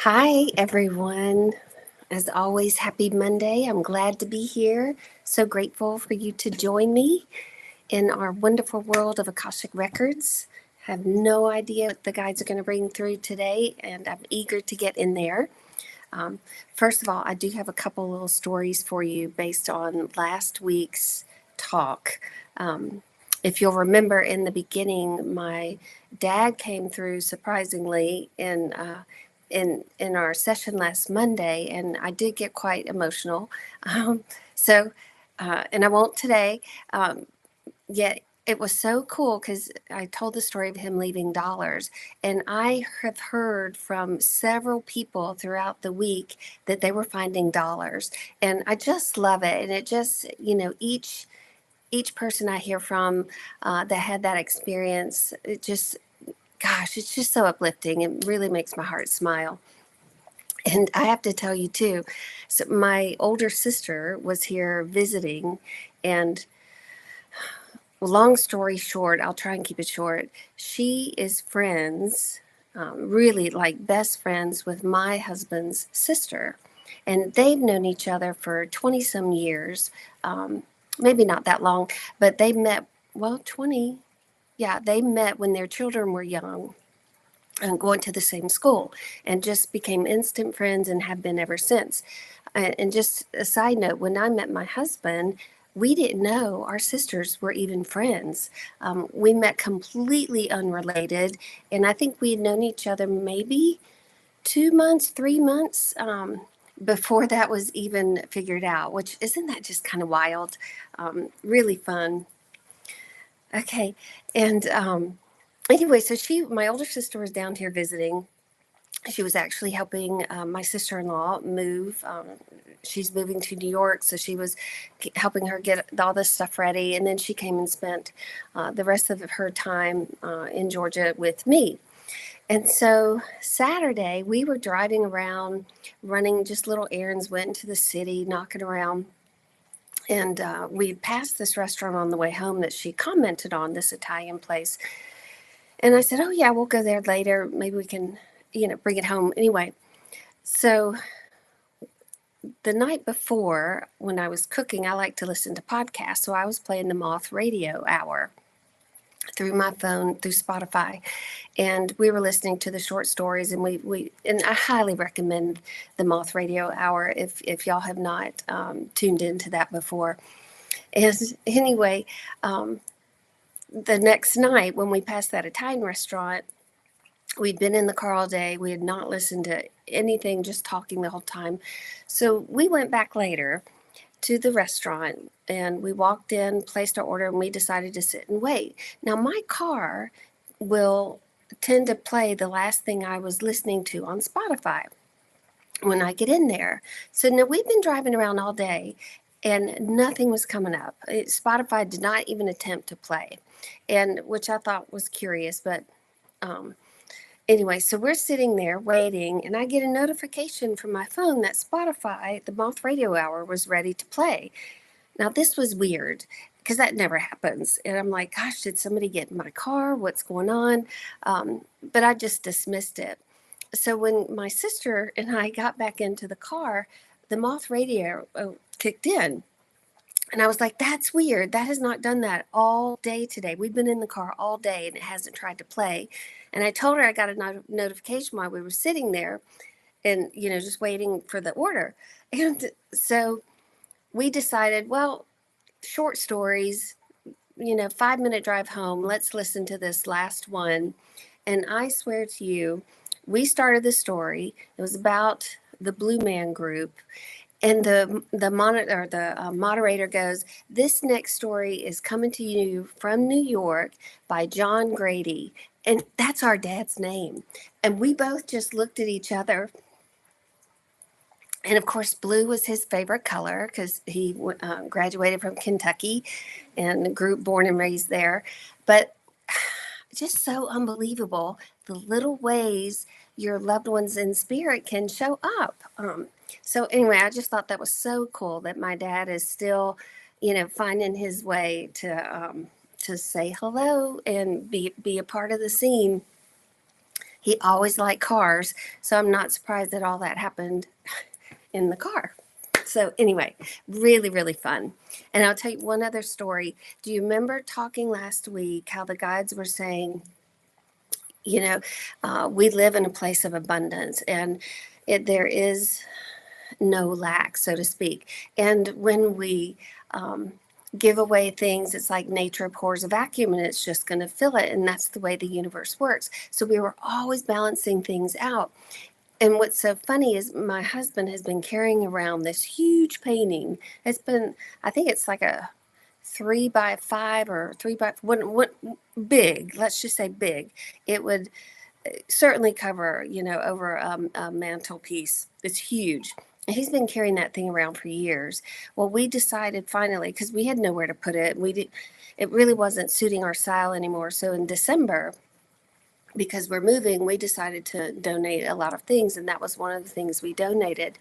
Hi, everyone. As always, happy Monday. I'm glad to be here. So grateful for you to join me in our wonderful world of Akashic Records. Have no idea what the guides are going to bring through today, and I'm eager to get in there. Um, First of all, I do have a couple little stories for you based on last week's talk. Um, if you'll remember in the beginning, my dad came through surprisingly in our session last Monday, and I did get quite emotional. Um, so, and I won't today. Um, Yet it was so cool because I told the story of him leaving dollars. And I have heard from several people throughout the week that they were finding dollars. And I just love it. And it just, each person I hear from that had that experience, it just, gosh, it's just so uplifting. It really makes my heart smile. And I have to tell you too, so my older sister was here visiting, and long story short, I'll try and keep it short. She is friends, really like best friends with my husband's sister. And they've known each other for 20 some years. Maybe not that long, but they met, well, 20. Yeah, they met when their children were young and going to the same school and just became instant friends and have been ever since. And just a side note, when I met my husband, we didn't know our sisters were even friends. We met completely unrelated, and I think we had known each other maybe 2 months, 3 months before that was even figured out, which isn't that just kind of wild? Really fun. Okay. And anyway, so my older sister was down here visiting. She was actually helping my sister-in-law move. She's moving to New York, so she was helping her get all this stuff ready. And then she came and spent the rest of her time in Georgia with me. And so Saturday, we were driving around, running just little errands, went into the city, knocking around. And we passed this restaurant on the way home that she commented on, this Italian place. And I said, oh, yeah, we'll go there later. Maybe we can, bring it home. Anyway, so the night before, when I was cooking, I like to listen to podcasts. So I was playing the Moth Radio Hour through my phone, through Spotify. And we were listening to the short stories. And and I highly recommend the Moth Radio Hour if y'all have not tuned into that before. And anyway, the next night when we passed that Italian restaurant, we'd been in the car all day. We had not listened to anything, just talking the whole time. So we went back later to the restaurant and we walked in, placed our order, and we decided to sit and wait. Now, my car will tend to play the last thing I was listening to on Spotify when I get in there. So now we've been driving around all day and nothing was coming up. Spotify did not even attempt to play, and which I thought was curious, but um, anyway, so we're sitting there waiting, and I get a notification from my phone that Spotify, the Moth Radio Hour, was ready to play. Now, this was weird because that never happens. And I'm like, gosh, did somebody get in my car? What's going on? But I just dismissed it. So when my sister and I got back into the car, the Moth Radio kicked in. And I was like, that's weird. That has not done that all day today. We've been in the car all day and it hasn't tried to play. And I told her I got a notification while we were sitting there and, just waiting for the order. And so we decided, well, short stories, 5-minute drive home. Let's listen to this last one. And I swear to you, we started the story. It was about the Blue Man Group. And the moderator goes, "This next story is coming to you from New York by John Grady." And that's our dad's name. And we both just looked at each other. And of course, blue was his favorite color because he graduated from Kentucky and grew born and raised there. But just so unbelievable the little ways your loved ones in spirit can show up. So anyway, I just thought that was so cool that my dad is still, finding his way to say hello and be a part of the scene. He always liked cars, so I'm not surprised that all that happened in the car. So anyway, really, really fun. And I'll tell you one other story. Do you remember talking last week how the guides were saying, you know, we live in a place of abundance, and there is no lack, so to speak. And when we give away things, it's like nature pours a vacuum and it's just going to fill it. And that's the way the universe works. So we were always balancing things out. And what's so funny is my husband has been carrying around this huge painting. It's been, I think it's like a 3 by 5 or 3 by one big, let's just say big. It would certainly cover, over a mantelpiece. It's huge. And he's been carrying that thing around for years. Well, we decided finally, because we had nowhere to put it, it really wasn't suiting our style anymore. So in December, because we're moving, we decided to donate a lot of things, and that was one of the things we donated.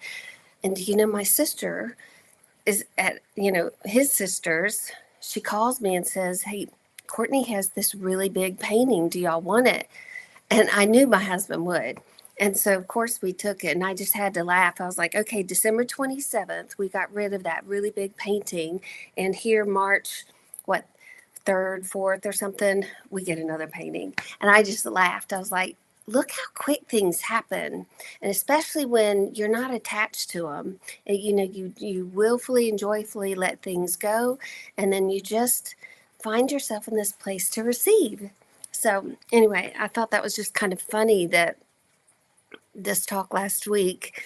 And my sister is at, his sister's. She calls me and says, "Hey, Courtney has this really big painting. Do y'all want it?" And I knew my husband would. And so, of course, we took it, and I just had to laugh. I was like, okay, December 27th, we got rid of that really big painting. And here, March, what, 3rd, 4th or something, we get another painting. And I just laughed. I was like, look how quick things happen. And especially when you're not attached to them. And, you willfully and joyfully let things go. And then you just find yourself in this place to receive. So anyway, I thought that was just kind of funny that this talk last week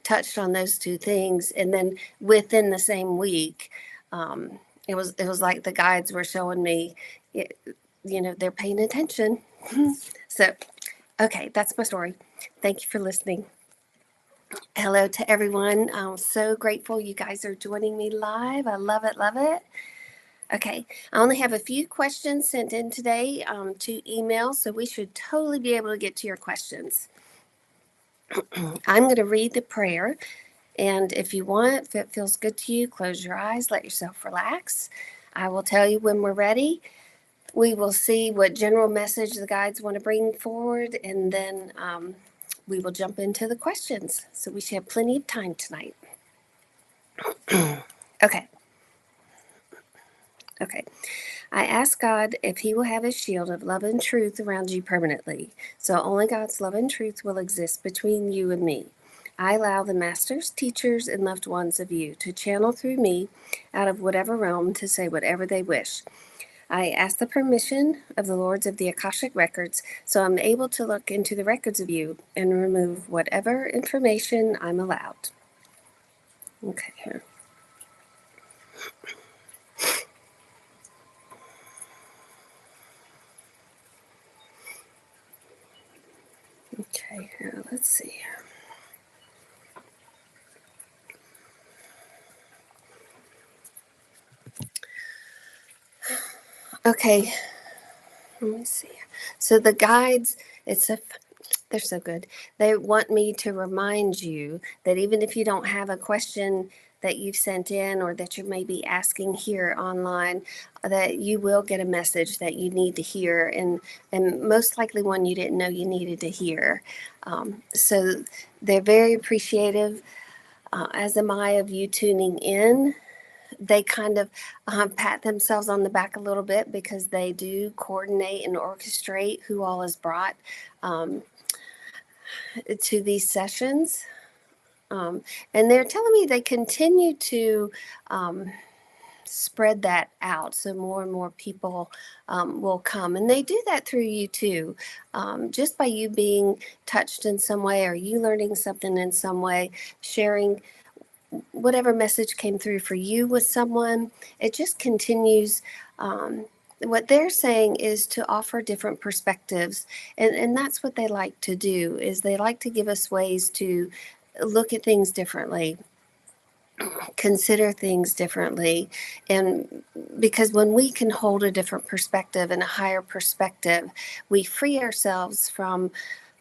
touched on those two things, and then within the same week, it was like the guides were showing me, they're paying attention. So, okay, that's my story. Thank you for listening. Hello to everyone. I'm so grateful you guys are joining me live. I love it, love it. Okay, I only have a few questions sent in today to email, so we should totally be able to get to your questions. I'm going to read the prayer, and if you want, if it feels good to you, close your eyes, let yourself relax. I will tell you when we're ready. We will see what general message the guides want to bring forward, and then we will jump into the questions. So we should have plenty of time tonight. Okay. I ask God if He will have His shield of love and truth around you permanently, so only God's love and truth will exist between you and me. I allow the masters, teachers, and loved ones of you to channel through me out of whatever realm to say whatever they wish. I ask the permission of the Lords of the Akashic Records, so I'm able to look into the records of you and remove whatever information I'm allowed. Okay, here. Okay, here, let's see. Okay, let me see. So the guides, they're so good. They want me to remind you that even if you don't have a question that you've sent in or that you may be asking here online, that you will get a message that you need to hear, and most likely one you didn't know you needed to hear. So they're very appreciative, as am I, of you tuning in. They kind of pat themselves on the back a little bit because they do coordinate and orchestrate who all is brought to these sessions. And they're telling me they continue to spread that out so more and more people will come. And they do that through you too. Just by you being touched in some way, or you learning something in some way, sharing whatever message came through for you with someone, it just continues. What they're saying is to offer different perspectives, and that's what they like to do, is they like to give us ways to look at things differently, consider things differently. And because when we can hold a different perspective and a higher perspective, we free ourselves from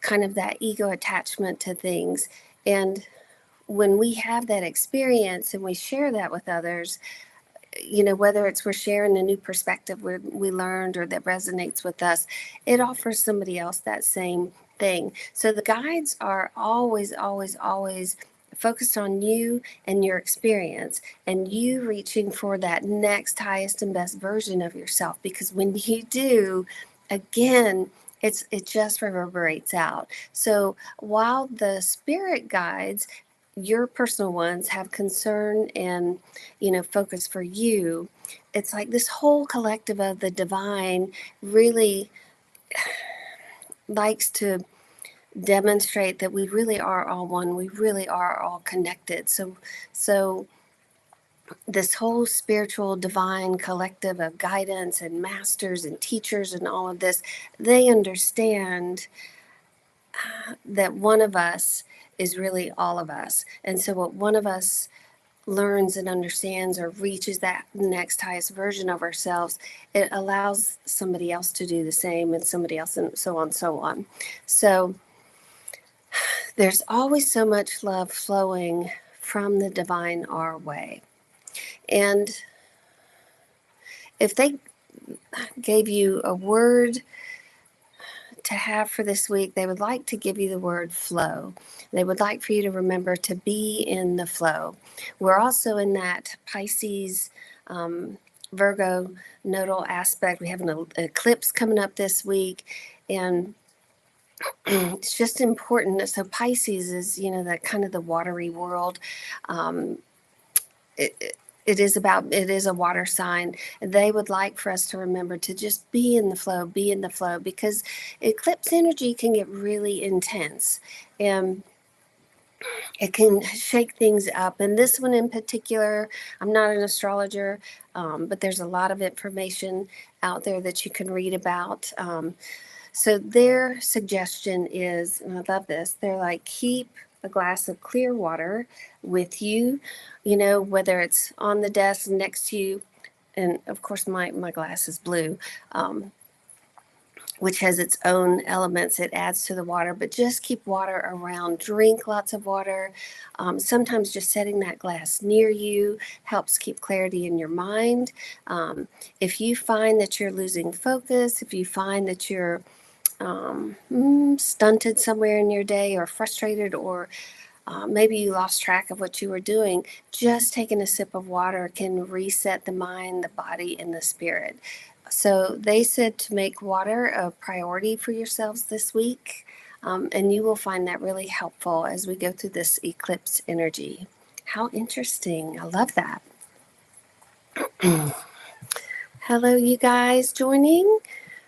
kind of that ego attachment to things. And when we have that experience and we share that with others, whether it's we're sharing a new perspective we learned or that resonates with us, it offers somebody else that same thing. So the guides are always, always, always focused on you and your experience and you reaching for that next highest and best version of yourself. Because when you do, again, it just reverberates out. So while the spirit guides, your personal ones, have concern and focus for you, it's like this whole collective of the divine really likes to demonstrate that we really are all one. We really are all connected. So this whole spiritual divine collective of guidance and masters and teachers and all of this, they understand that one of us is really all of us. And so what one of us learns and understands or reaches that next highest version of ourselves, it allows somebody else to do the same and somebody else, and so on, so on. So there's always so much love flowing from the divine our way. And if they gave you a word to have for this week, they would like to give you the word flow. They would like for you to remember to be in the flow. We're also in that Pisces, Virgo nodal aspect. We have an eclipse coming up this week, and it's just important. So Pisces is, that kind of the watery world. It is a water sign. They would like for us to remember to just be in the flow, because eclipse energy can get really intense and it can shake things up. And this one in particular, I'm not an astrologer, but there's a lot of information out there that you can read about. So their suggestion is, and I love this, they're like, keep a glass of clear water with you, whether it's on the desk next to you. And of course, my glass is blue, which has its own elements it adds to the water, but just keep water around. Drink lots of water. Sometimes just setting that glass near you helps keep clarity in your mind. If you find that you're losing focus, if you find that you're stunted somewhere in your day or frustrated, or maybe you lost track of what you were doing, just taking a sip of water can reset the mind, the body, and the spirit. So they said to make water a priority for yourselves this week, and you will find that really helpful as we go through this eclipse energy. How interesting. I love that. Hello, you guys joining?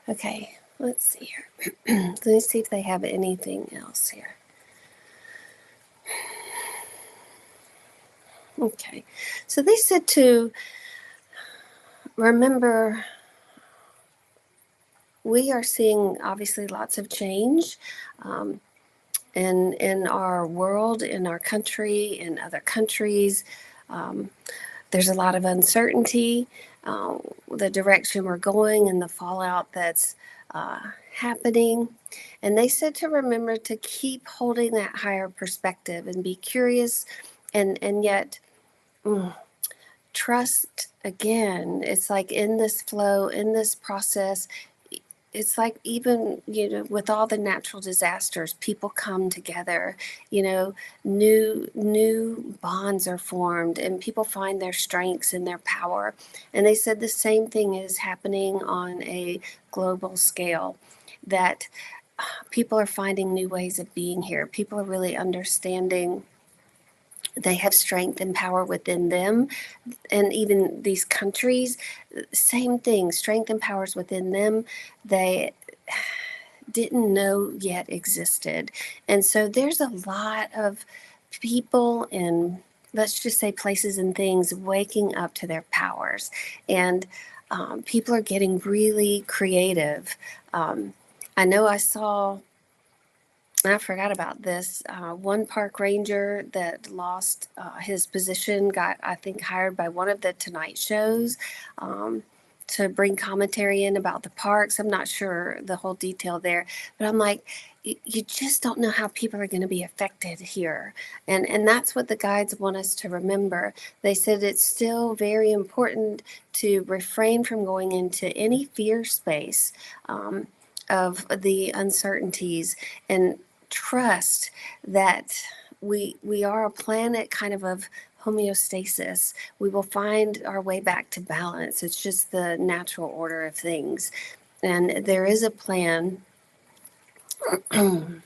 Okay, let's see here. Let me see if they have anything else here. Okay, so they said to remember, we are seeing obviously lots of change in our world, in our country, in other countries. There's a lot of uncertainty, the direction we're going and the fallout that's happening. And they said to remember to keep holding that higher perspective and be curious and yet trust again. It's like in this flow, in this process, it's like even, with all the natural disasters, people come together, new bonds are formed and people find their strengths and their power. And they said the same thing is happening on a global scale, that people are finding new ways of being here. People are really understanding they have strength and power within them. And even these countries, same thing, strength and powers within them they didn't know yet existed. And so there's a lot of people in, let's just say, places and things waking up to their powers. And people are getting really creative. I know I forgot about this. One park ranger that lost his position got, I think, hired by one of the Tonight shows to bring commentary in about the parks. I'm not sure the whole detail there, but I'm like, you just don't know how people are going to be affected here. And that's what the guides want us to remember. They said it's still very important to refrain from going into any fear space of the uncertainties and trust that we are a planet kind of homeostasis. We will find our way back to balance. It's just the natural order of things. And there is a plan. And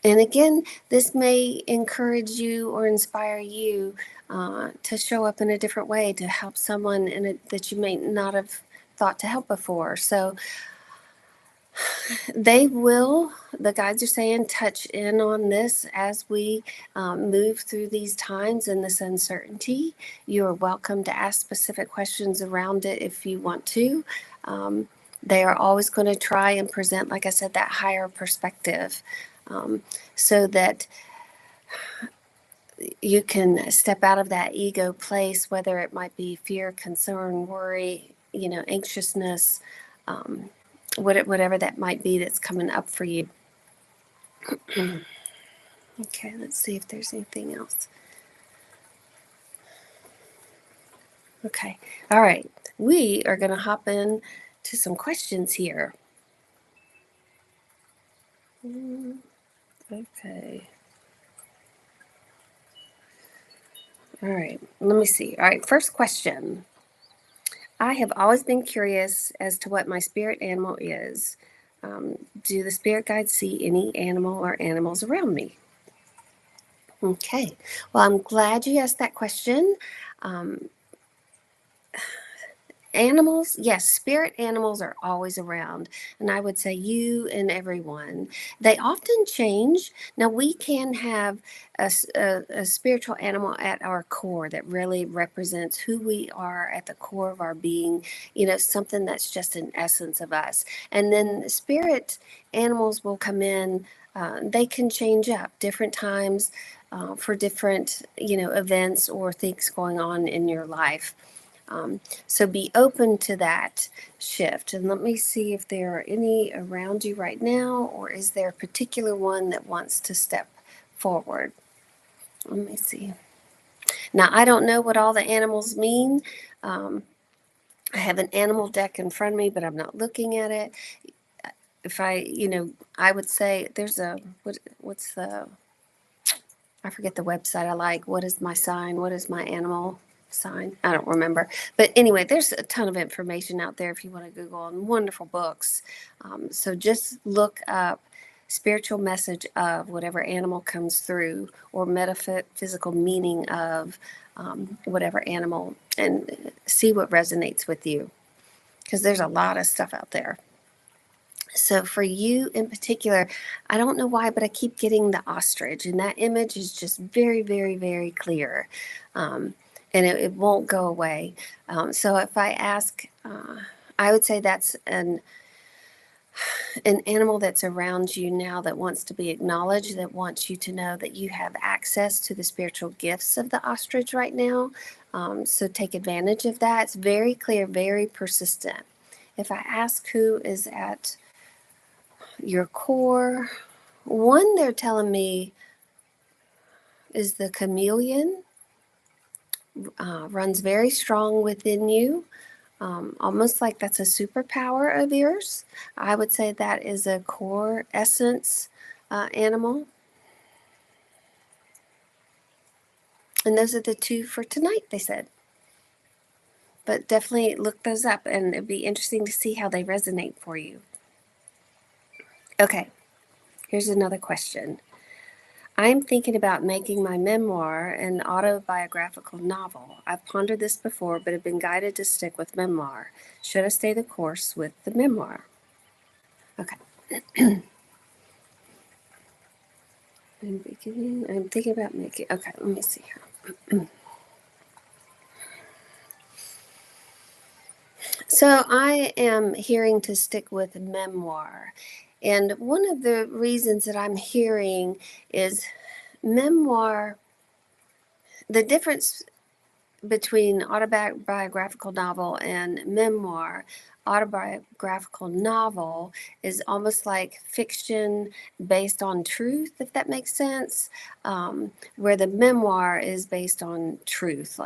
again, this may encourage you or inspire you to show up in a different way to help someone that you may not have thought to help before. So they will, the guides are saying, touch in on this as we move through these times and this uncertainty. You are welcome to ask specific questions around it if you want to. They are always going to try and present, like I said, that higher perspective, so that you can step out of that ego place, whether it might be fear, concern, worry, anxiousness, whatever that might be that's coming up for you. Okay, let's see if there's anything else. Okay, all right. We are going to hop in to some questions here. Okay. All right, let me see. All right, first question. I have always been curious as to what my spirit animal is. Do the spirit guides see any animal or animals around me? Okay, well, I'm glad you asked that question. Animals, yes, spirit animals are always around, and I would say you and everyone. They often change. Now, we can have a spiritual animal at our core that really represents who we are at the core of our being, something that's just an essence of us. And then spirit animals will come in, they can change up different times for different, events or things going on in your life. So be open to that shift. And let me see if there are any around you right now, or is there a particular one that wants to step forward? Let me see. Now, I don't know what all the animals mean. I have an animal deck in front of me, but I'm not looking at it. If I would say there's what's I forget the website I like. What is my sign? What is my animal sign? I don't remember. But anyway, there's a ton of information out there if you want to Google, and wonderful books. So just look up spiritual message of whatever animal comes through, or metaphysical meaning of whatever animal, and see what resonates with you, because there's a lot of stuff out there. So for you in particular, I don't know why, but I keep getting the ostrich, and that image is just very, very, very clear. And it won't go away. So if I ask, I would say that's an animal that's around you now that wants to be acknowledged, that wants you to know that you have access to the spiritual gifts of the ostrich right now. So take advantage of that. It's very clear, very persistent. If I ask who is at your core, one they're telling me is the chameleon. Runs very strong within you, almost like that's a superpower of yours. I would say that is a core essence animal. And those are the two for tonight, they said. But definitely look those up, and it'd be interesting to see how they resonate for you. Okay, here's another question. I'm thinking about making my memoir an autobiographical novel. I've pondered this before, but have been guided to stick with memoir. Should I stay the course with the memoir? Okay. I'm thinking about making, okay, let me see here. So I am hearing to stick with memoir. And one of the reasons that I'm hearing is memoir, the difference between autobiographical novel and memoir. Autobiographical novel is almost like fiction based on truth, if that makes sense, where the memoir is based on truth.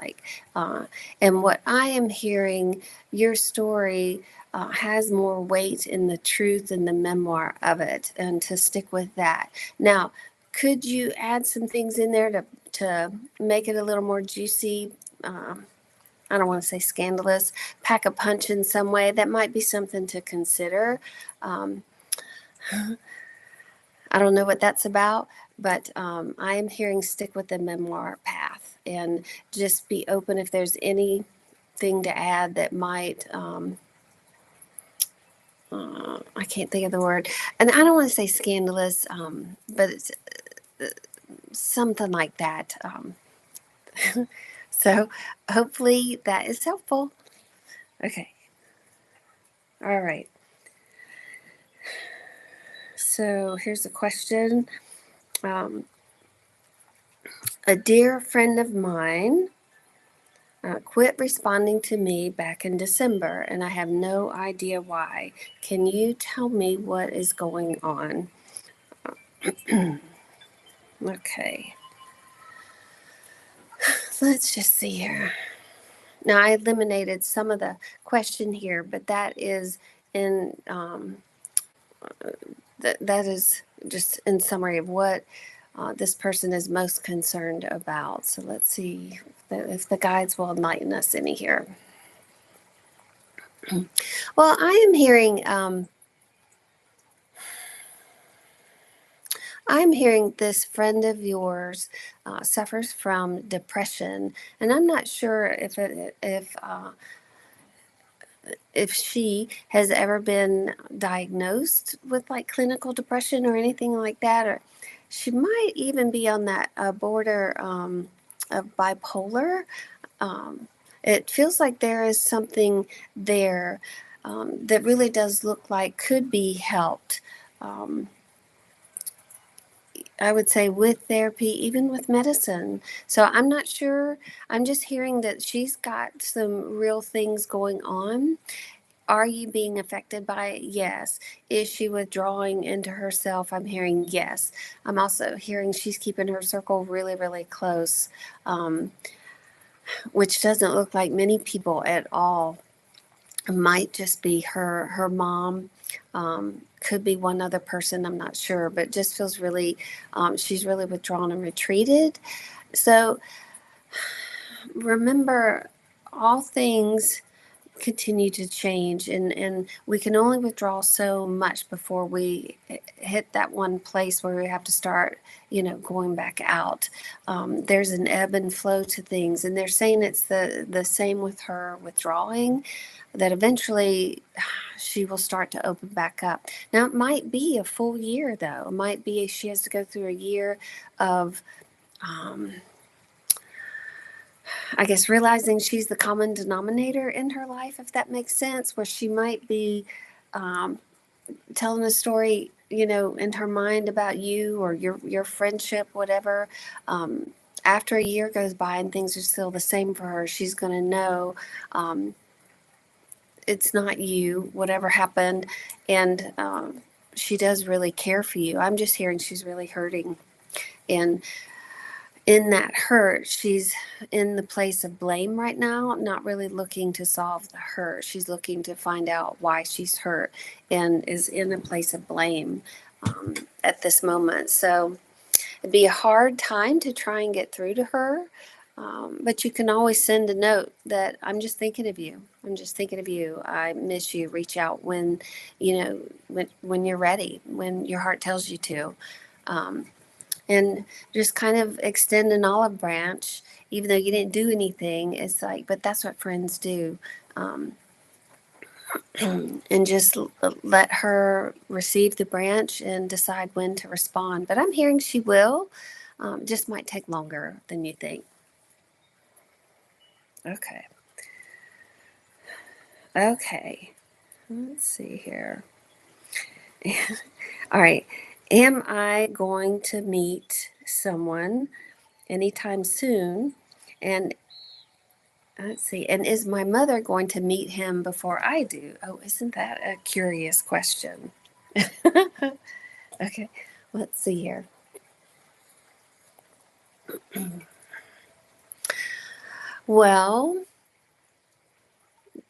And what I am hearing, your story has more weight in the truth and the memoir of it, and to stick with that. Now, could you add some things in there to make it a little more juicy? I don't want to say scandalous, pack a punch in some way. That might be something to consider. Um, I don't know what that's about, but I am hearing stick with the memoir path and just be open if there's anything to add that might. I can't think of the word, and I don't want to say scandalous, but it's something like that. So hopefully that is helpful. Okay. All right. So here's a question. Um, a dear friend of mine quit responding to me back in December, and I have no idea why. Can you tell me what is going on? Okay. Let's just see here. Now, I eliminated some of the question here, but that is in that is just in summary of what this person is most concerned about. So let's see if the guides will enlighten us any here. Well, I am hearing this friend of yours suffers from depression, and I'm not sure if she has ever been diagnosed with like clinical depression or anything like that, or she might even be on that border of bipolar. Um, it feels like there is something there that really does look like could be helped. Um, I would say with therapy, even with medicine. So I'm not sure. I'm just hearing that she's got some real things going on. Are you being affected by it? Yes. Is she withdrawing into herself? I'm hearing yes. I'm also hearing she's keeping her circle really, really close, which doesn't look like many people at all. It might just be her mom. Could be one other person. I'm not sure, but just feels really, she's really withdrawn and retreated. So remember, all things continue to change, and we can only withdraw so much before we hit that one place where we have to start going back out. There's an ebb and flow to things, and they're saying it's the same with her withdrawing, that eventually she will start to open back up. Now it might be a full year, though. It might be she has to go through a year of I guess realizing she's the common denominator in her life, if that makes sense, where she might be um, telling a story, in her mind about you or your friendship, whatever. After a year goes by and things are still the same for her, she's going to know it's not you, whatever happened, and she does really care for you. I'm just hearing she's really hurting, and in that hurt, she's in the place of blame right now, not really looking to solve the hurt. She's looking to find out why she's hurt and is in a place of blame at this moment. So it'd be a hard time to try and get through to her. But you can always send a note that I'm just thinking of you. I'm just thinking of you. I miss you. Reach out when, when you're ready, when your heart tells you to. And just kind of extend an olive branch, even though you didn't do anything. It's like, but that's what friends do. Um, and just let her receive the branch and decide when to respond. But I'm hearing she will, just might take longer than you think. Okay. Okay. Let's see here. All right. Am I going to meet someone anytime soon? And Let's see. And is my mother going to meet him before I do? Oh, isn't that a curious question? Okay, let's see here. Well,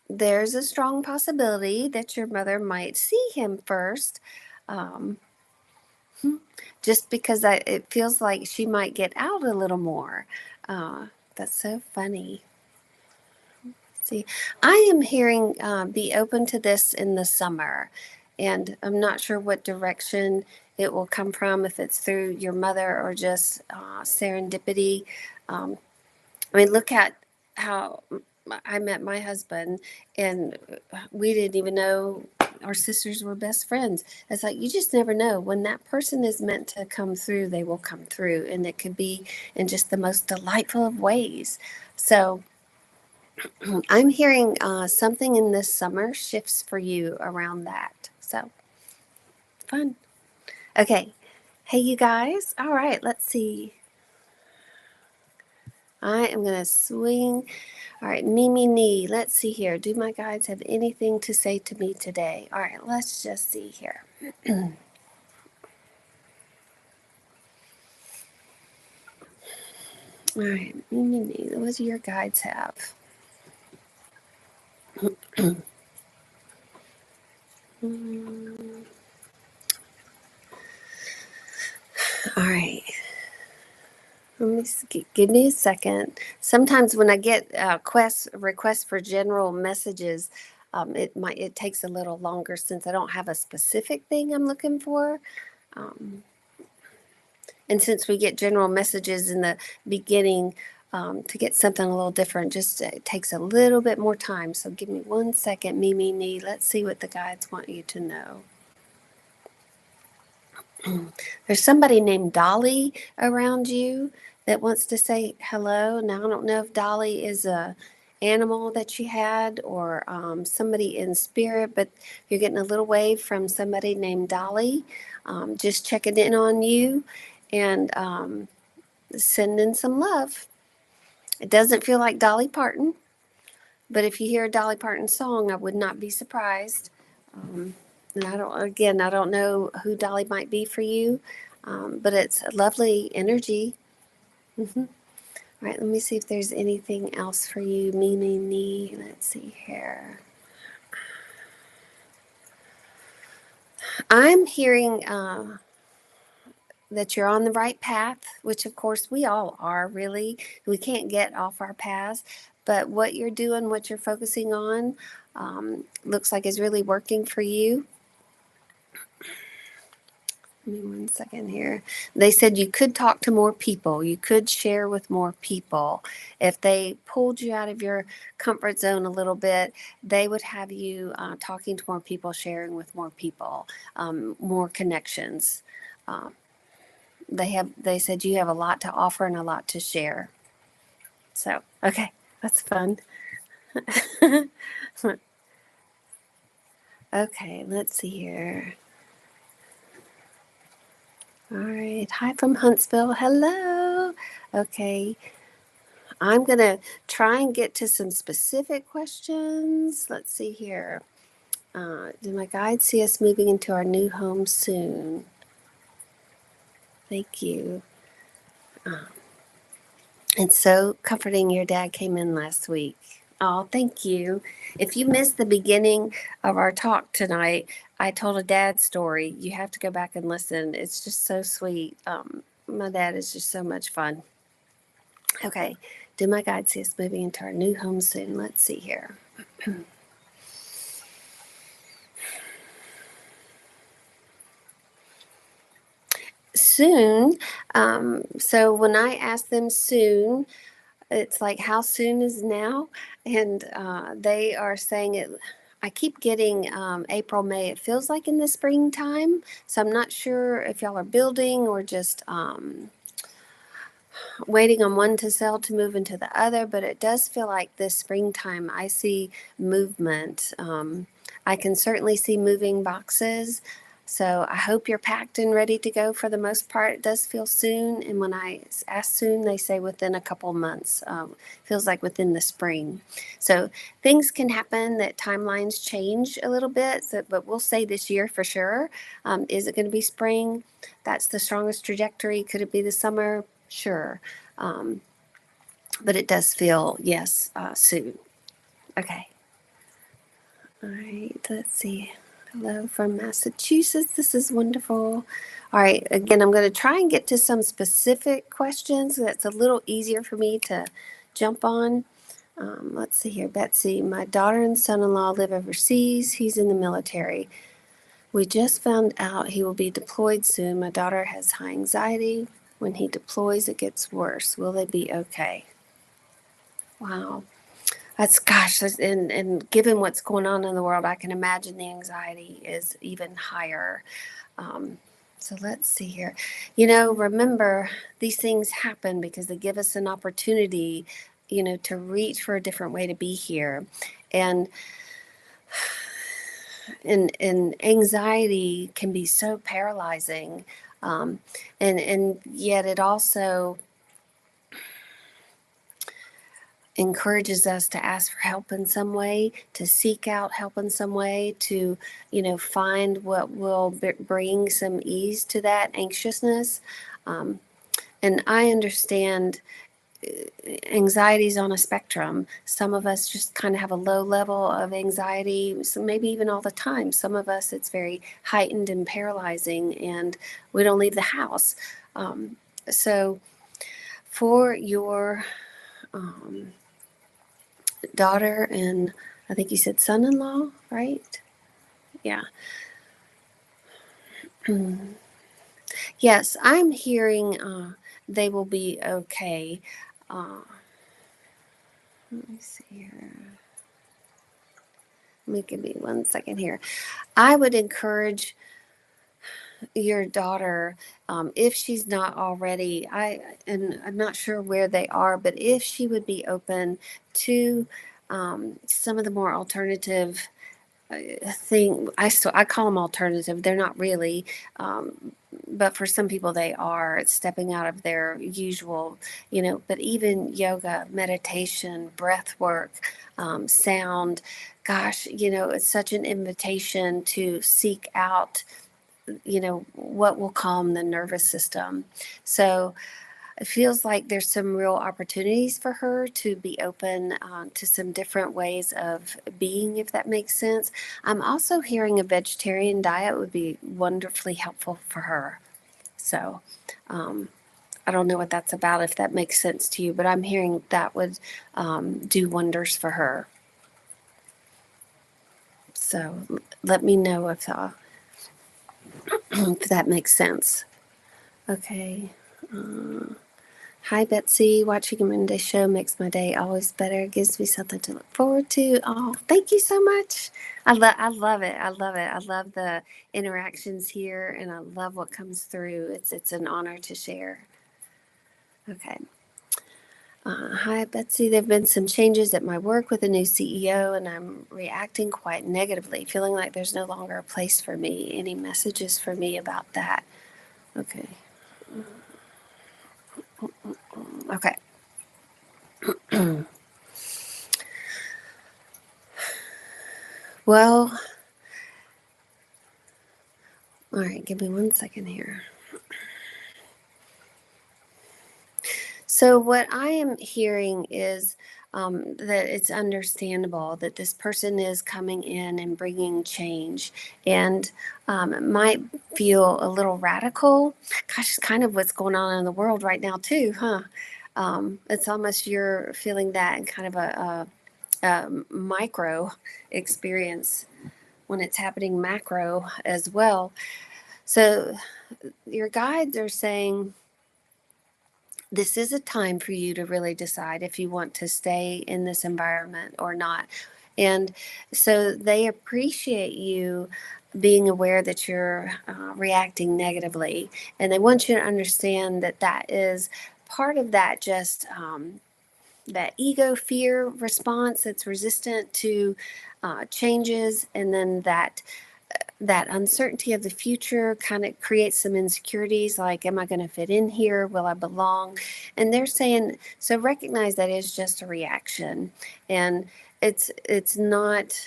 there's a strong possibility that your mother might see him first. Um, just because it feels like she might get out a little more. Uh, that's so funny. See, I am hearing be open to this in the summer, and I'm not sure what direction it will come from, if it's through your mother or just serendipity. Um, I mean, look at how I met my husband, and we didn't even know our sisters were best friends. It's like you just never know when that person is meant to come through, they will come through, and it could be in just the most delightful of ways. So, I'm hearing something in this summer shifts for you around that. So fun. Okay. Hey, you guys. All right. Let's see. I am going to swing. All right. Me, me, me. Let's see here. Do my guides have anything to say to me today? All right. Let's just see here. All right. Me, me, me. What do your guides have? Mm, all right. Let me give me a second. Sometimes when I get requests for general messages, it takes a little longer since I don't have a specific thing I'm looking for. Um, and since we get general messages in the beginning, to get something a little different, just it takes a little bit more time. So give me 1 second. Me. Let's see what the guides want you to know. There's somebody named Dolly around you that wants to say hello. Now, I don't know if Dolly is a animal that you had or somebody in spirit, but you're getting a little wave from somebody named Dolly, just checking in on you and sending some love. It doesn't feel like Dolly Parton, but if you hear a Dolly Parton song, I would not be surprised. And I don't know who Dolly might be for you, but it's a lovely energy. All right, let me see if there's anything else for you. Me. Let's see here. I'm hearing that you're on the right path, which of course we all are, really. We can't get off our paths, but what you're doing, what you're focusing on, looks like is really working for you. Give me 1 second here. They said you could talk to more people. You could share with more people. If they pulled you out of your comfort zone a little bit, they would have you talking to more people, sharing with more people, more connections. Um, they said you have a lot to offer and a lot to share. So, okay, that's fun. Okay, let's see here. All right. Hi from Huntsville. Hello. Okay. I'm going to try and get to some specific questions. Let's see here. Do my guides see us moving into our new home soon? Thank you. It's so comforting your dad came in last week. Oh, thank you. If you missed the beginning of our talk tonight, I told a dad story. You have to go back and listen. It's just so sweet. My dad is just so much fun. Okay. Do my guides see us moving into our new home soon? Let's see here. Soon. So when I ask them soon, it's like, how soon is now? And they are saying it. I keep getting April, May. It feels like in the springtime. So I'm not sure if y'all are building or just waiting on one to sell to move into the other, but it does feel like this springtime I see movement. I can certainly see moving boxes. So I hope you're packed and ready to go. For the most part, it does feel soon. And when I ask soon, they say within a couple months. Feels like within the spring. So things can happen that timelines change a little bit. So, but we'll say this year for sure. Is it going to be spring? That's the strongest trajectory. Could it be the summer? Sure. But it does feel, yes, soon. Okay. All right, let's see. Hello from Massachusetts. This is wonderful. All right, again, I'm going to try and get to some specific questions. That's a little easier for me to jump on. Let's see here. Betsey, my daughter and son-in-law live overseas. He's in the military. We just found out he will be deployed soon. My daughter has high anxiety. When he deploys, it gets worse. Will they be okay? Wow. And given what's going on in the world, I can imagine the anxiety is even higher. So let's see here. Remember, these things happen because they give us an opportunity, to reach for a different way to be here. And anxiety can be so paralyzing. And yet it also encourages us to ask for help in some way, to seek out help in some way, to, find what will bring some ease to that anxiousness. And I understand anxiety's on a spectrum. Some of us just kind of have a low level of anxiety, so maybe even all the time. Some of us, it's very heightened and paralyzing, and we don't leave the house. So for your daughter and I think you said son-in-law, right? Yeah. Yes, I'm hearing they will be okay. Let me see here. Give me 1 second here. I would encourage your daughter, if she's not already, and I'm not sure where they are, but if she would be open to some of the more alternative thing. I call them alternative. They're not really, but for some people they are. It's stepping out of their usual, But even yoga, meditation, breath work, sound. Gosh, it's such an invitation to seek out, what will calm the nervous system. So it feels like there's some real opportunities for her to be open to some different ways of being, if that makes sense. I'm also hearing a vegetarian diet would be wonderfully helpful for her. So I don't know what that's about, if that makes sense to you, but I'm hearing that would do wonders for her. So let me know if that makes sense. Okay. Hi, Betsey. Watching a Monday show makes my day always better. It gives me something to look forward to. Oh, thank you so much. I love it. I love it. I love the interactions here, and I love what comes through. It's an honor to share. Okay. Hi, Betsey. There have been some changes at my work with a new CEO, and I'm reacting quite negatively, feeling like there's no longer a place for me. Any messages for me about that? Okay. Okay. Well, all right, give me 1 second here. So what I am hearing is that it's understandable that this person is coming in and bringing change, and it might feel a little radical. Gosh, it's kind of what's going on in the world right now too, huh? It's almost you're feeling that in kind of a micro experience when it's happening macro as well. So your guides are saying this is a time for you to really decide if you want to stay in this environment or not. And so they appreciate you being aware that you're reacting negatively. And they want you to understand that that is part of that, just that ego fear response that's resistant to changes. And then that that uncertainty of the future kind of creates some insecurities, like, am I going to fit in here? Will I belong? And they're saying, so recognize that is just a reaction, and it's not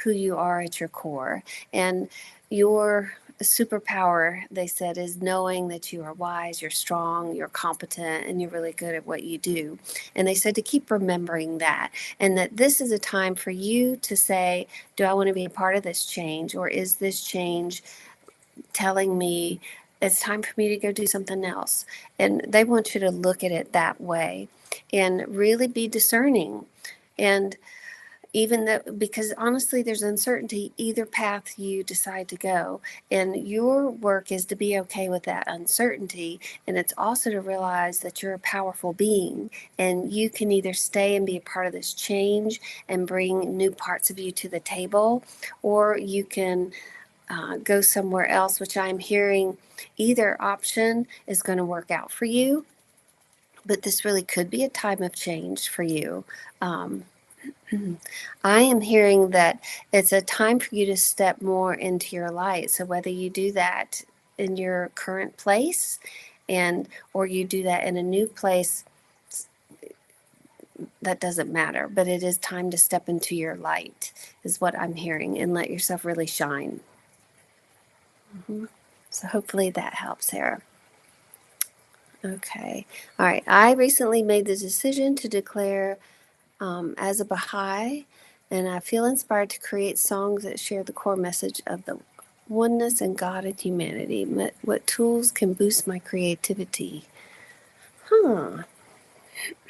who you are at your core. And your superpower, they said, is knowing that you are wise, you're strong, you're competent, and you're really good at what you do. And they said to keep remembering that, and that this is a time for you to say, do I want to be a part of this change, or is this change telling me it's time for me to go do something else? And they want you to look at it that way and really be discerning. And even though, because honestly, there's uncertainty either path you decide to go. And your work is to be okay with that uncertainty. And it's also to realize that you're a powerful being, and you can either stay and be a part of this change and bring new parts of you to the table, or you can go somewhere else, which I'm hearing either option is going to work out for you. But this really could be a time of change for you. Um, I am hearing that it's a time for you to step more into your light. So whether you do that in your current place, and or you do that in a new place, that doesn't matter. But it is time to step into your light, is what I'm hearing, and let yourself really shine. So hopefully that helps, Sarah. Okay. All right. I recently made the decision to declare as a Baha'i, and I feel inspired to create songs that share the core message of the oneness in God and humanity. What tools can boost my creativity? Huh.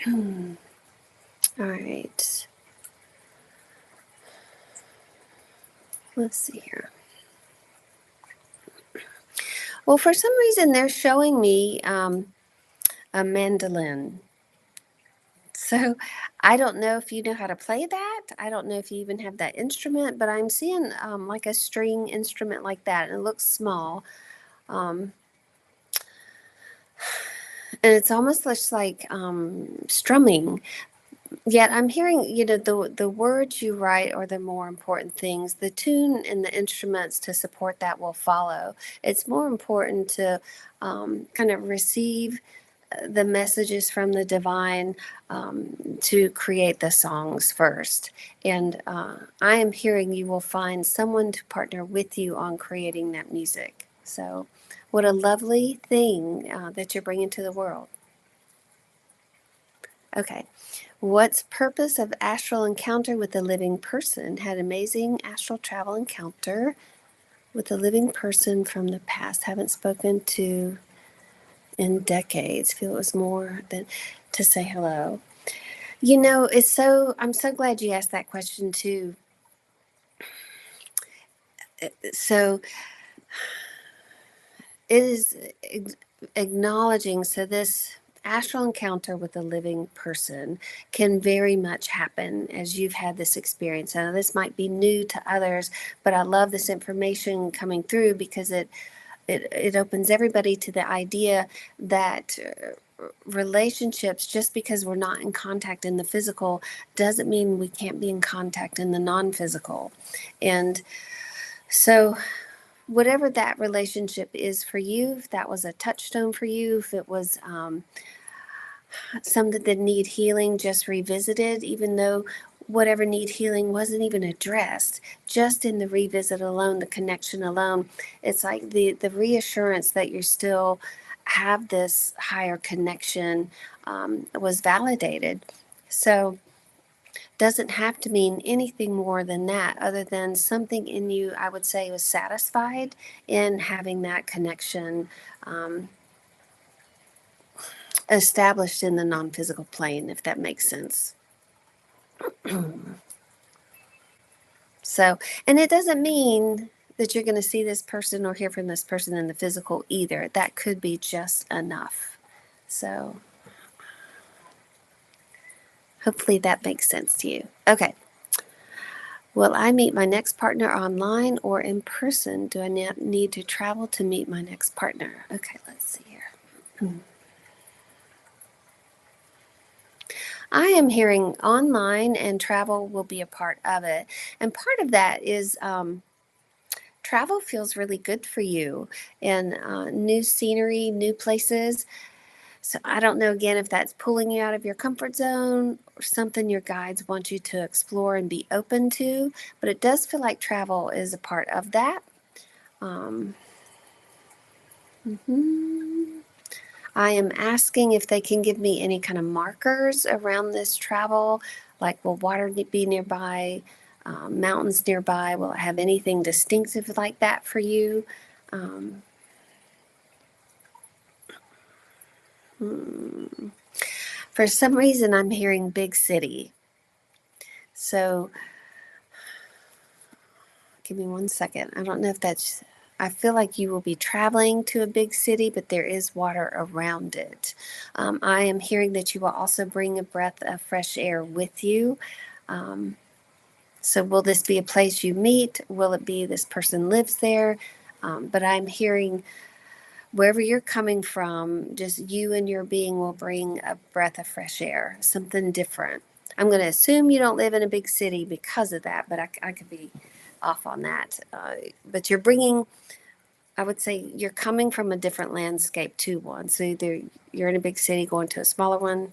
All right. Let's see here. Well, for some reason, they're showing me a mandolin. So I don't know if you know how to play that. I don't know if you even have that instrument, but I'm seeing like a string instrument like that, and it looks small. Um, and it's almost just like strumming. Yet I'm hearing, the words you write are the more important things. The tune and the instruments to support that will follow. It's more important to kind of receive the messages from the divine, to create the songs first. And I am hearing you will find someone to partner with you on creating that music. So, what a lovely thing that you're bringing to the world. Okay. What's purpose of astral encounter with a living person? Had amazing astral travel encounter with a living person from the past. Haven't spoken to in decades. Feel it was more than to say hello. I'm so glad you asked that question too. So it is acknowledging, so this astral encounter with a living person can very much happen as you've had this experience. Now, this might be new to others, but I love this information coming through because it opens everybody to the idea that relationships, just because we're not in contact in the physical, doesn't mean we can't be in contact in the non-physical. And so whatever that relationship is for you, if that was a touchstone for you, if it was something that need healing, just revisited, even though whatever need healing wasn't even addressed, just in the revisit alone, the connection alone, it's like the reassurance that you still have this higher connection was validated. So doesn't have to mean anything more than that, other than something in you, I would say, was satisfied in having that connection established in the non-physical plane, if that makes sense. So, and it doesn't mean that you're going to see this person or hear from this person in the physical either. That could be just enough. So, hopefully that makes sense to you. Okay. Will I meet my next partner online or in person? Do I need to travel to meet my next partner? Okay, let's see here. I am hearing online, and travel will be a part of it. And part of that is travel feels really good for you, and new scenery, new places. So I don't know again if that's pulling you out of your comfort zone or something your guides want you to explore and be open to, but it does feel like travel is a part of that. Um, mhm. I am asking if they can give me any kind of markers around this travel, like will water be nearby, mountains nearby? Will it have anything distinctive like that for you? Um, hmm. For some reason, I'm hearing big city. So give me one second. I don't know if that's, I feel like you will be traveling to a big city, but there is water around it. I am hearing that you will also bring a breath of fresh air with you. Um, so, will this be a place you meet? Will it be this person lives there? But I'm hearing wherever you're coming from, just you and your being will bring a breath of fresh air, something different. I'm going to assume you don't live in a big city because of that, but I could be off on that. But you're bringing, I would say, you're coming from a different landscape to one. So either you're in a big city going to a smaller one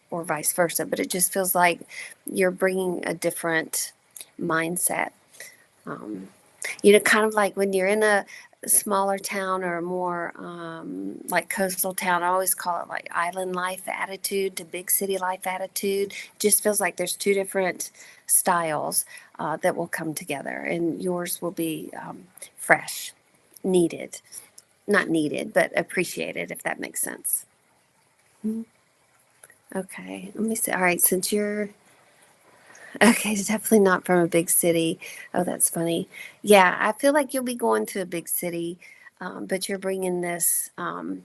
or vice versa, but it just feels like you're bringing a different mindset. Um, kind of like when you're in a smaller town or a more like coastal town, I always call it like island life attitude to big city life attitude. Just feels like there's two different styles that will come together, and yours will be fresh, needed, not needed, but appreciated, if that makes sense. Mhm. Okay, let me see. All right, since you're okay, it's definitely not from a big city. Oh, that's funny. Yeah, I feel like you'll be going to a big city, but you're bringing this not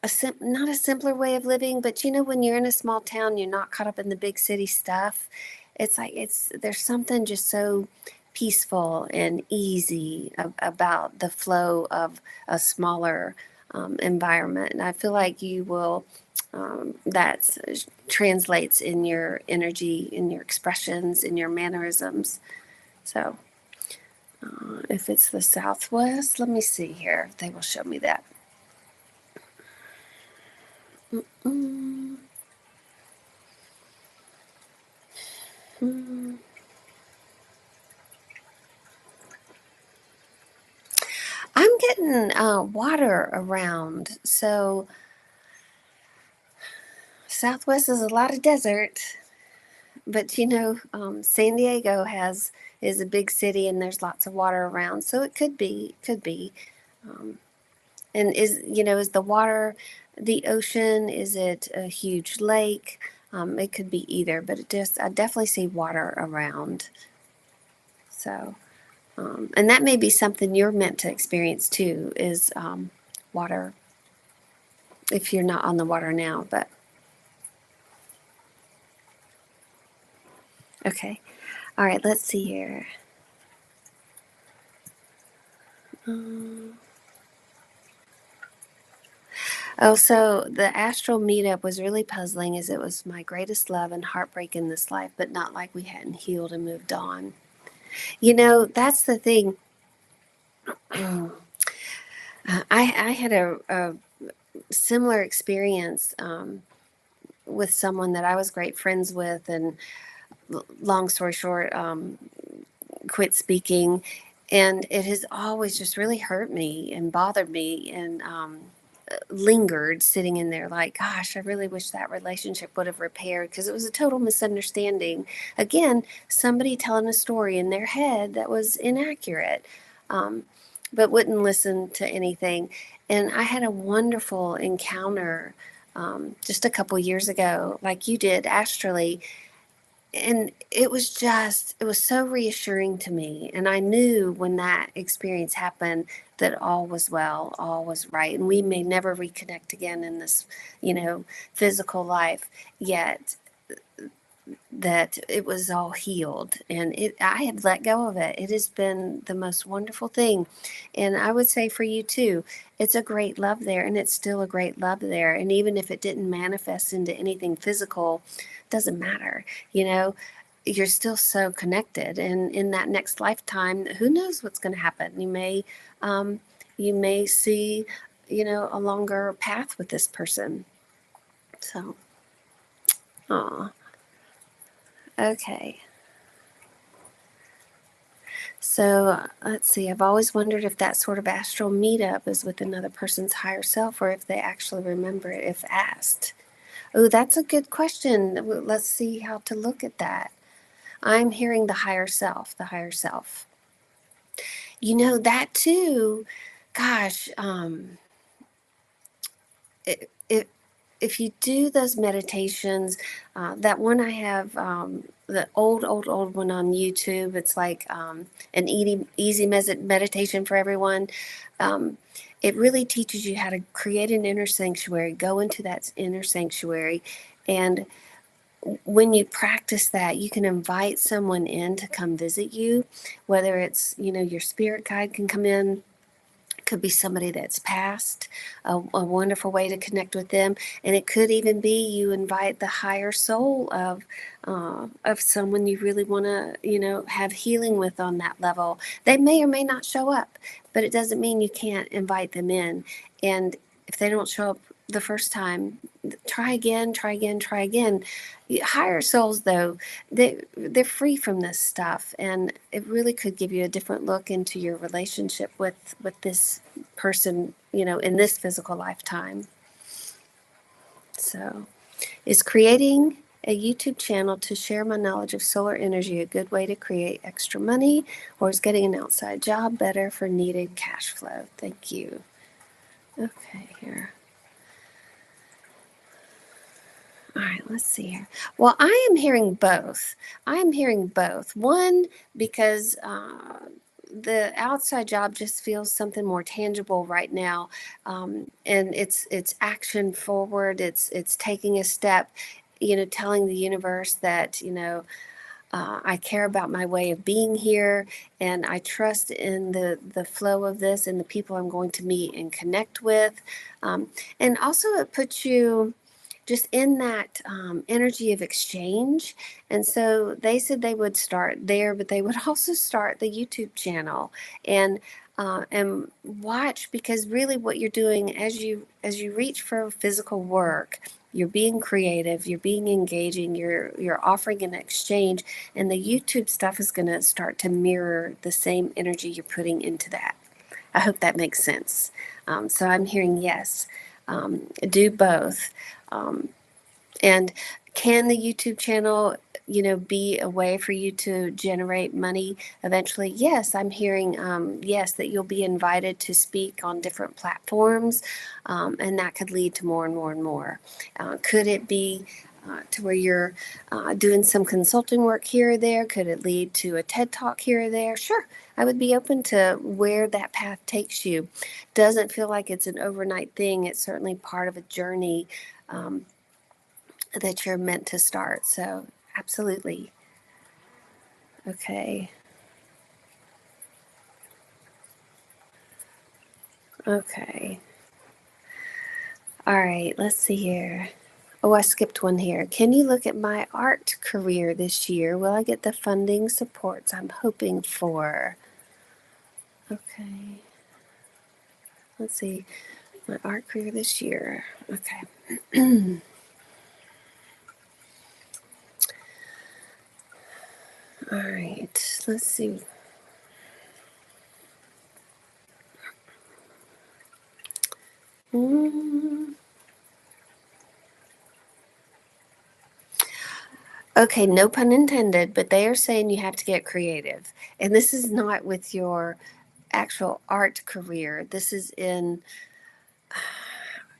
a simpler way of living, but when you're in a small town, you're not caught up in the big city stuff. It's like there's something just so peaceful and easy about the flow of a smaller environment, and I feel like you will. That translates in your energy, in your expressions, in your mannerisms. So, if it's the Southwest, let me see here. They will show me that. Mm, mm. I'm getting water around. So, Southwest is a lot of desert, but San Diego is a big city and there's lots of water around. So it could be. Um, and is the water the ocean? Is it a huge lake? It could be either, but I definitely see water around. So, and that may be something you're meant to experience too, is water if you're not on the water now, but okay. All right, let's see here. Um, oh, so the astral meetup was really puzzling as it was my greatest love and heartbreak in this life, but not like we hadn't healed and moved on. That's the thing. I had a similar experience with someone that I was great friends with, and long story short, quit speaking, and it has always just really hurt me and bothered me, and lingered sitting in there like, gosh, I really wish that relationship would have repaired because it was a total misunderstanding. Again, somebody telling a story in their head that was inaccurate, um, but wouldn't listen to anything. And I had a wonderful encounter just a couple years ago, like you did astrally, and it was so reassuring to me, and I knew when that experience happened that all was well, all was right, and we may never reconnect again in this physical life, yet that it was all healed, and I have let go of it. It has been the most wonderful thing, and I would say for you too, it's a great love there, and it's still a great love there, and even if it didn't manifest into anything physical, doesn't matter, you know you're still so connected, and in that next lifetime, who knows what's going to happen. Um, you may see, a longer path with this person. So, aw, okay. So let's see. I've always wondered if that sort of astral meetup is with another person's higher self, or if they actually remember it if asked. Oh, that's a good question. Let's see how to look at that. I'm hearing the higher self, the higher self. That too. Gosh, it, it, if you do those meditations, that one I have, the old one on YouTube, it's like an easy meditation for everyone. Um, it really teaches you how to create an inner sanctuary, go into that inner sanctuary, and when you practice that, you can invite someone in to come visit you, whether it's, your spirit guide can come in, could be somebody that's passed, a wonderful way to connect with them. And it could even be you invite the higher soul of someone you really want to, have healing with on that level. They may or may not show up, but it doesn't mean you can't invite them in. And if they don't show up the first time, try again, try again, try again. Higher souls, though, they're free from this stuff, and it really could give you a different look into your relationship with this person, in this physical lifetime. So, is creating a YouTube channel to share my knowledge of solar energy a good way to create extra money, or is getting an outside job better for needed cash flow? Thank you. Okay, here. All right, let's see here. Well, I am hearing both. I am hearing both. One, because the outside job just feels something more tangible right now, and it's action forward. It's taking a step, telling the universe that I care about my way of being here, and I trust in the flow of this and the people I'm going to meet and connect with, and also it puts you just in that energy of exchange. And so they said they would start there, but they would also start the YouTube channel and watch, because really what you're doing as you reach for physical work, you're being creative, you're being engaging, you're offering an exchange, and the YouTube stuff is going to start to mirror the same energy you're putting into that. I hope that makes sense. So I'm hearing yes, do both. And can the YouTube channel, be a way for you to generate money eventually? Yes, I'm hearing yes, that you'll be invited to speak on different platforms, and that could lead to more and more and more. Could it be to where you're doing some consulting work here or there? Could it lead to a TED Talk here or there? Sure, I would be open to where that path takes you. Doesn't feel like it's an overnight thing. It's certainly part of a journey that you're meant to start. So, absolutely. Okay. Okay. All right. Let's see here. Oh, I skipped one here. Can you look at my art career this year? Will I get the funding supports I'm hoping for? Okay. Let's see. My art career this year. Okay. All right. Let's see. Mm. Okay, no pun intended, but they are saying you have to get creative. And this is not with your actual art career. This is in,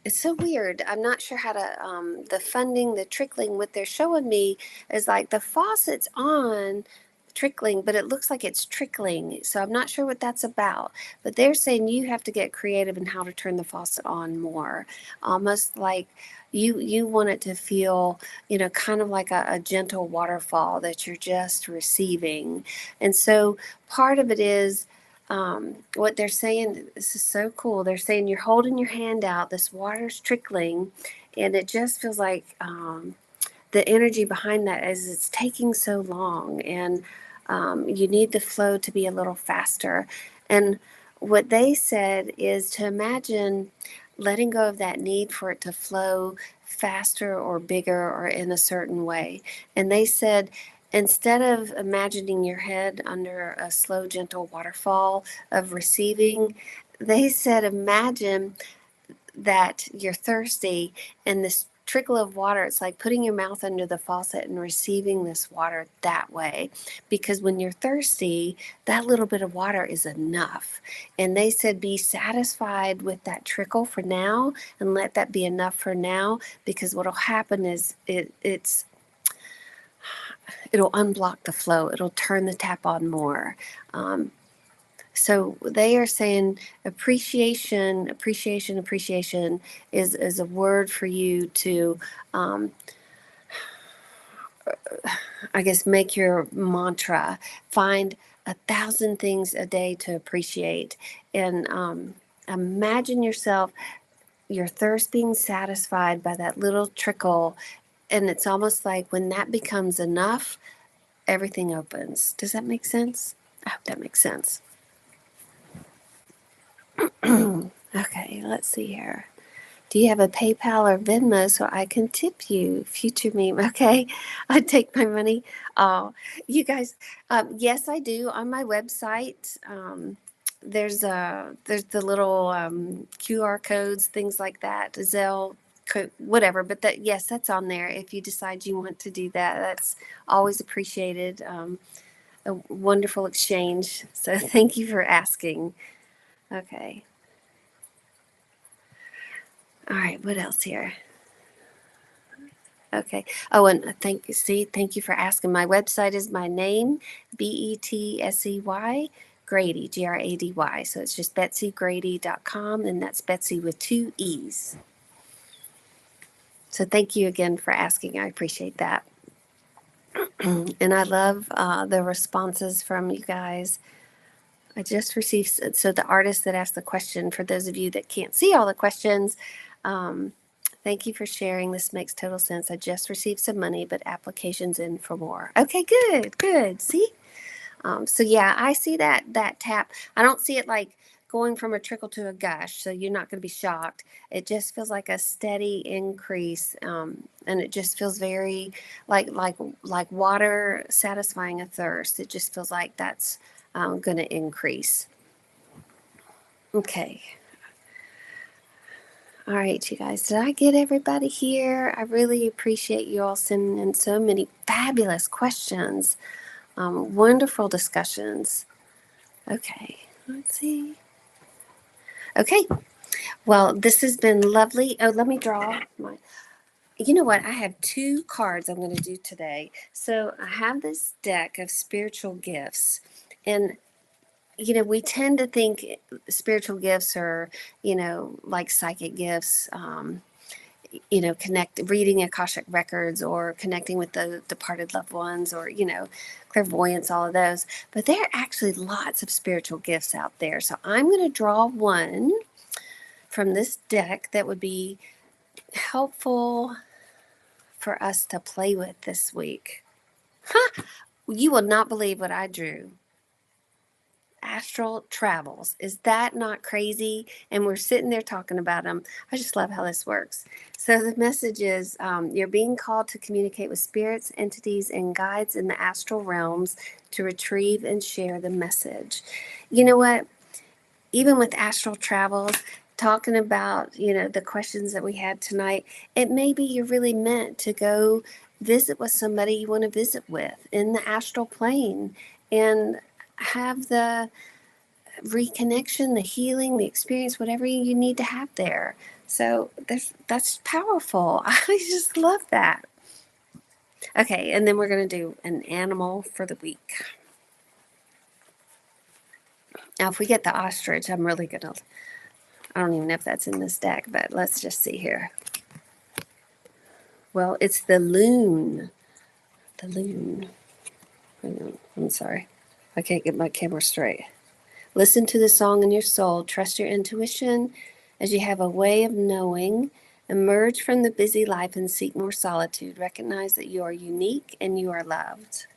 it's so weird. I'm not sure how to, the funding, the trickling, what they're showing me is like the faucet's on, trickling, but it looks like it's trickling. So I'm not sure what that's about. But they're saying you have to get creative in how to turn the faucet on more. Almost like you want it to feel, kind of like a gentle waterfall that you're just receiving. And so part of it is, what they're saying, this is so cool. They're saying you're holding your hand out, this water's trickling, and it just feels like the energy behind that is it's taking so long, and you need the flow to be a little faster. And what they said is to imagine letting go of that need for it to flow faster or bigger or in a certain way. And they said, instead of imagining your head under a slow, gentle waterfall of receiving, they said, imagine that you're thirsty and this trickle of water, it's like putting your mouth under the faucet and receiving this water that way. Because when you're thirsty, that little bit of water is enough. And they said, be satisfied with that trickle for now and let that be enough for now, because what'll happen is it'll unblock the flow. It'll turn the tap on more. So they are saying appreciation is a word for you to, I guess, make your mantra. Find 1,000 things a day to appreciate, and imagine yourself, your thirst being satisfied by that little trickle. And it's almost like when that becomes enough, everything opens. Does that make sense? I hope that makes sense. Okay, let's see here. Do you have a PayPal or Venmo so I can tip you? Future meme. Okay, I take my money. Oh, you guys, yes, I do. On my website, there's the little QR codes, things like that, Zelle, whatever. But yes, that's on there. If you decide you want to do that, that's always appreciated. A wonderful exchange. So thank you for asking. Okay. All right, what else here? Okay. Oh, and thank you for asking. My website is my name, Betsey, Grady, Grady. So it's just betseygrady.com, and that's Betsey with 2 E's. So thank you again for asking. I appreciate that. And I love the responses from you guys. I just received, so the artist that asked the question, for those of you that can't see all the questions, thank you for sharing. This makes total sense. I just received some money, but applications in for more. Okay, good. See? So yeah, I see that tap. I don't see it like going from a trickle to a gush, so you're not going to be shocked. It just feels like a steady increase, and it just feels very like water satisfying a thirst. It just feels like that's going to increase. Okay. All right, you guys, did I get everybody here? I really appreciate you all sending in so many fabulous questions. Wonderful discussions. Okay, let's see. Okay, well, this has been lovely. Oh, let me draw my. You know what? I have 2 cards I'm going to do today. So I have this deck of spiritual gifts, and we tend to think spiritual gifts are, like psychic gifts, reading Akashic records or connecting with the departed loved ones, or, clairvoyance, all of those. But there are actually lots of spiritual gifts out there. So I'm going to draw one from this deck that would be helpful for us to play with this week. You will not believe what I drew. Astral travels. Is that not crazy? And we're sitting there talking about them. I just love how this works. So the message is you're being called to communicate with spirits, entities, and guides in the astral realms to retrieve and share the message. You know what? Even with astral travels, talking about, the questions that we had tonight, it may be you're really meant to go visit with somebody you want to visit with in the astral plane and have the reconnection, the healing, the experience, whatever you need to have there. So that's powerful. I just love that. Okay, and then we're going to do an animal for the week. Now, if we get the ostrich, I'm really going to, I don't even know if that's in this deck, but let's just see here. Well, it's the loon. The loon. I'm sorry. I can't get my camera straight. Listen to the song in your soul. Trust your intuition, as you have a way of knowing Emerge from the busy life and seek more solitude. Recognize that you are unique and you are loved.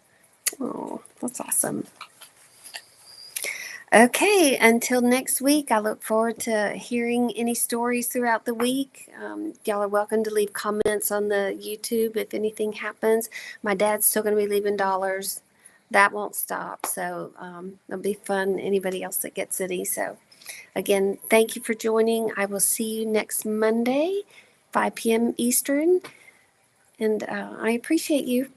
Oh, that's awesome. Okay, until next week, I look forward to hearing any stories throughout the week. Y'all are welcome to leave comments on the YouTube if anything happens. My dad's still going to be leaving dollars. That won't stop. So it'll be fun. Anybody else that gets any. So again, thank you for joining. I will see you next Monday, 5 p.m. Eastern. And I appreciate you.